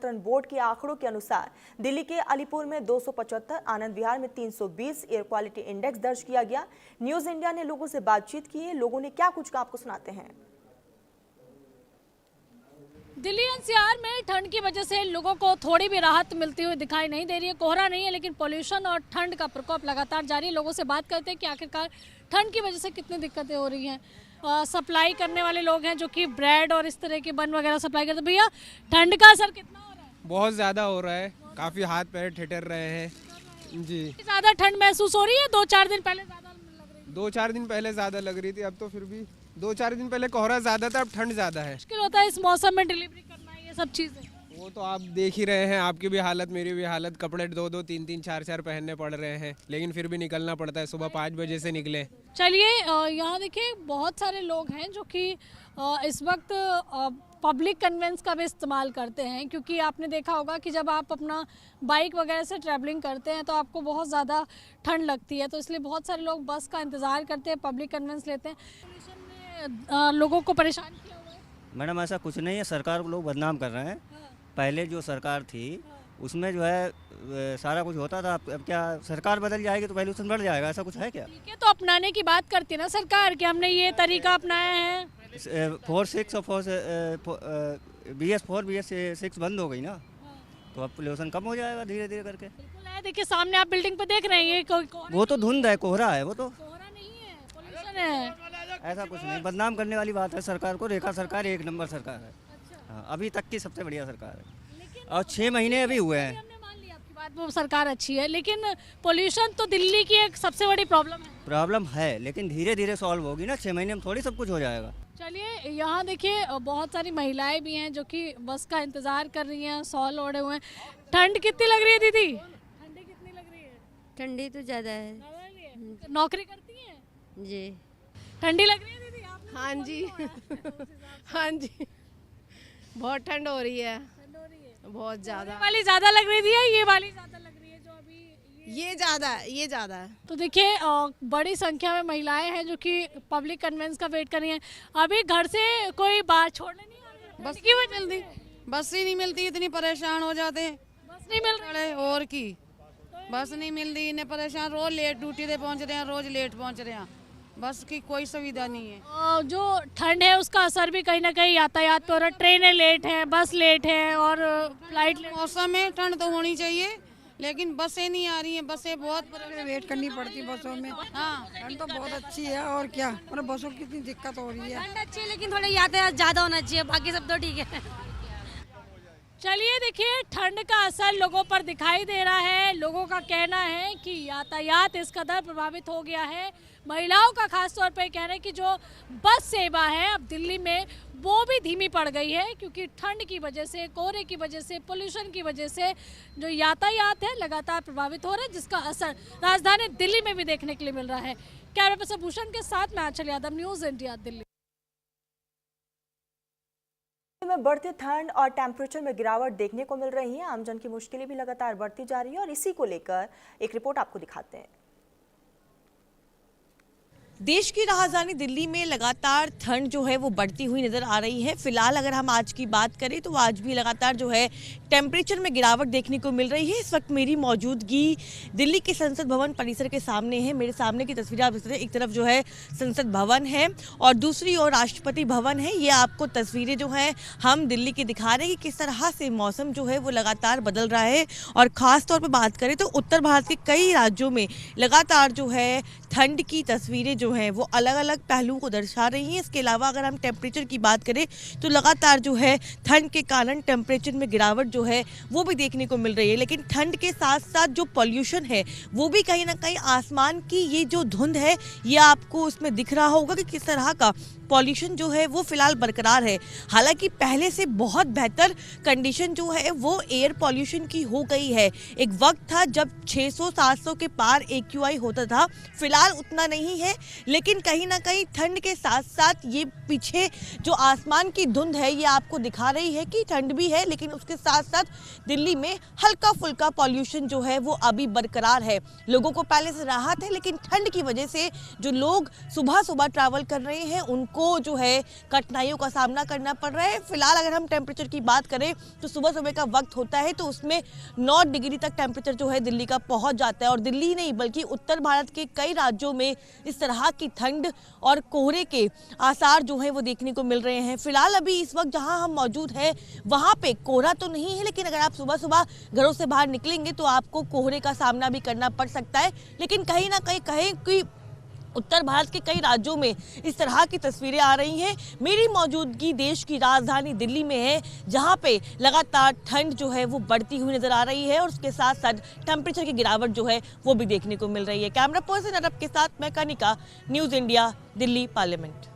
नियंत्रण बोर्ड के आंकड़ों के अनुसार दिल्ली के अलीपुर में 275, आनंद विहार में 320 एयर क्वालिटी इंडेक्स दर्ज किया गया। न्यूज इंडिया ने लोगों से बातचीत की है, लोगों ने क्या कुछ कहा आपको सुनाते हैं। दिल्ली एनसीआर में ठंड की वजह से लोगों को थोड़ी भी राहत मिलती हुई दिखाई नहीं दे रही है। कोहरा नहीं है, लेकिन पोल्यूशन और ठंड का प्रकोप लगातार जारी है। लोगों से बात करते हैं कि आखिरकार ठंड की वजह से कितनी दिक्कतें हो रही हैं। सप्लाई करने वाले लोग हैं जो कि ब्रेड और इस तरह के बन वगैरह सप्लाई करते हैं। भैया, ठंड का असर कितना हो रहा है? बहुत ज़्यादा हो रहा है, काफ़ी हाथ पैर ठिठुर रहे हैं जी। ज़्यादा ठंड महसूस हो रही है? 2-4 दिन पहले ज़्यादा लग रही थी? 2-4 दिन पहले ज़्यादा लग रही थी, अब तो फिर भी 2-4 दिन पहले कोहरा ज़्यादा था, अब ठंड ज़्यादा है। मुश्किल होता है इस मौसम में डिलीवरी करना, ये सब चीज़ें। वो तो आप देख ही रहे हैं, आपकी भी हालत मेरी भी हालत, कपड़े 2-2, 3-3, 4-4 पहनने पड़ रहे हैं, लेकिन फिर भी निकलना पड़ता है। सुबह 5 बजे से निकले। चलिए, यहाँ देखिए बहुत सारे लोग हैं जो कि इस वक्त पब्लिक कन्वेंस का भी इस्तेमाल करते हैं, क्योंकि आपने देखा होगा कि जब आप अपना बाइक वगैरह से ट्रैवलिंग करते हैं तो आपको बहुत ज़्यादा ठंड लगती है, तो इसलिए बहुत सारे लोग बस का इंतज़ार करते हैं, पब्लिक कन्वेंस लेते हैं। पोल्यूशन ने लोगों को परेशान किया हुआ है। मैडम ऐसा कुछ नहीं है, सरकार को लोग बदनाम कर रहे हैं। पहले जो सरकार थी उसमें जो है सारा कुछ होता था, अब क्या सरकार बदल जाएगी तो पॉल्यूशन बढ़ जाएगा, ऐसा कुछ है क्या? ठीक है, तो अपनाने की बात करती है ना सरकार कि हमने ये तरीका अपनाया है। 4-6 और BS4 BS6 बंद हो गई ना, तो अब पोल्यूशन कम हो जाएगा धीरे धीरे करके। बिल्कुल है, देखिए सामने आप बिल्डिंग पे देख रहे हैं, ये वो तो धुंध है, कोहरा है, वो तो कोहरा नहीं है, पोल्यूशन है। ऐसा कुछ नहीं, बदनाम करने वाली बात है सरकार को। रेखा सरकार 1 नंबर सरकार है। हाँ, अभी तक की सबसे बढ़िया सरकार है, और 6 महीने अभी हुए हैं। हमने मान लिया आपकी बात, वो सरकार अच्छी है, लेकिन पोल्यूशन तो दिल्ली की एक सबसे बड़ी प्रॉब्लम है, लेकिन धीरे धीरे सॉल्व होगी ना, 6 महीने में थोड़ी सब कुछ हो जाएगा। चलिए, यहाँ देखिए बहुत सारी महिलाएं भी हैं जो कि बस का इंतजार कर रही हैं, शॉल ओढ़े हुए हैं। ठंड कितनी लग रही है दीदी? ठंडी कितनी लग रही है? ठंडी तो ज़्यादा है। नौकरी करती हैं जी। ठंडी लग रही है दीदी? आपने हाँ जी हाँ जी, बहुत ठंड हो रही है, बहुत ज़्यादा। वाली ज़्यादा लग रही थी या ये वाली ज़्यादा लग रही है जो अभी? ये ज़्यादा है। तो देखिए बड़ी संख्या में महिलाएं हैं जो कि पब्लिक कन्वेंस का वेट कर रही हैं। अभी घर से कोई बाहर छोड़ने नहीं आ रहा, बस की वो मिलती, बस ही नहीं मिलती, इतनी परेशान हो जाते हैं। बस नहीं मिल रही और की बस नहीं मिलती, इन्हें परेशान, रोज लेट ड्यूटी पे पहुँच रहे हैं, रोज लेट पहुँच रहे हैं, बस की कोई सुविधा नहीं है। जो ठंड है उसका असर भी कहीं ना कहीं यातायात पर हो रहा है। ट्रेनें लेट हैं, बस लेट है और फ्लाइट लेट। मौसम में ठंड तो होनी चाहिए, लेकिन बसें नहीं आ रही हैं, बसें बहुत वेट करनी पड़ती बसों में। हाँ, ठंड तो बहुत अच्छी है, और क्या, मतलब बसों की कितनी दिक्कत हो रही है। ठंड अच्छी है, लेकिन थोड़ा यातायात ज़्यादा होना चाहिए, बाकी सब तो ठीक है। चलिए, देखिए ठंड का असर लोगों पर दिखाई दे रहा है। लोगों का कहना है कि यातायात इस कदर प्रभावित हो गया है। महिलाओं का खास तौर पर कहना है कि जो बस सेवा है अब दिल्ली में वो भी धीमी पड़ गई है, क्योंकि ठंड की वजह से, कोहरे की वजह से, पोल्यूशन की वजह से जो यातायात है लगातार प्रभावित हो रहा है, जिसका असर राजधानी दिल्ली में भी देखने के लिए मिल रहा है। कैमरा पर्सन भूषण के साथ मैं आंचल यादव, न्यूज़ इंडिया, दिल्ली। में बढ़ती ठंड और टेम्परेचर में गिरावट देखने को मिल रही है। आमजन की मुश्किलें भी लगातार बढ़ती जा रही है, और इसी को लेकर एक रिपोर्ट आपको दिखाते हैं। देश की राजधानी दिल्ली में लगातार ठंड जो है वो बढ़ती हुई नज़र आ रही है। फिलहाल अगर हम आज की बात करें तो आज भी लगातार जो है टेम्परेचर में गिरावट देखने को मिल रही है। इस वक्त मेरी मौजूदगी दिल्ली के संसद भवन परिसर के सामने है। मेरे सामने की तस्वीरें आप देख सकते हैं, एक तरफ जो है संसद भवन है और दूसरी ओर राष्ट्रपति भवन है। ये आपको तस्वीरें जो हैं हम दिल्ली की दिखा रहे हैं कि किस तरह से मौसम जो है वो लगातार बदल रहा है। और ख़ास तौर पर बात करें तो उत्तर भारत के कई राज्यों में लगातार जो है ठंड की तस्वीरें जो हैं वो अलग अलग पहलुओं को दर्शा रही हैं। इसके अलावा अगर हम टेम्परेचर की बात करें तो लगातार जो है ठंड के कारण टेम्परेचर में गिरावट जो है वो भी देखने को मिल रही है। लेकिन ठंड के साथ साथ जो पॉल्यूशन है वो भी कहीं ना कहीं आसमान की ये जो धुंध है ये आपको उसमें दिख रहा होगा कि किस तरह का पॉल्यूशन जो है वो फिलहाल बरकरार है। हालांकि पहले से बहुत बेहतर कंडीशन जो है वो एयर पॉल्यूशन की हो गई है। एक वक्त था जब 600-700 के पार AQI होता था, फिलहाल फिलहाल उतना नहीं है, लेकिन कहीं ना कहीं ठंड के साथ साथ ये पीछे जो आसमान की धुंध है ये आपको दिखा रही है कि ठंड भी है, लेकिन उसके साथ साथ दिल्ली में हल्का फुल्का पॉल्यूशन जो है वो अभी बरकरार है। लोगों को पहले से राहत है, लेकिन ठंड की वजह से जो लोग सुबह सुबह ट्रैवल कर रहे हैं उनको जो है कठिनाइयों का सामना करना पड़ रहा है। फिलहाल अगर हम टेम्परेचर की बात करें तो सुबह सुबह का वक्त होता है तो उसमें 9 डिग्री तक टेम्परेचर जो है दिल्ली का पहुंच जाता है। और दिल्ली ही नहीं बल्कि उत्तर भारत के कई राज्यों में इस तरह की ठंड और कोहरे के आसार जो है वो देखने को मिल रहे हैं। फिलहाल अभी इस वक्त जहां हम मौजूद हैं वहां पे कोहरा तो नहीं है, लेकिन अगर आप सुबह सुबह घरों से बाहर निकलेंगे तो आपको कोहरे का सामना भी करना पड़ सकता है। लेकिन कहीं ना कहीं कहें कि उत्तर भारत के कई राज्यों में इस तरह की तस्वीरें आ रही हैं। मेरी मौजूदगी देश की राजधानी दिल्ली में है, जहां पे लगातार ठंड जो है वो बढ़ती हुई नजर आ रही है और उसके साथ साथ टेम्परेचर की गिरावट जो है वो भी देखने को मिल रही है। कैमरा पर्सन अरब के साथ मैं Kanika, news India, Delhi parliament.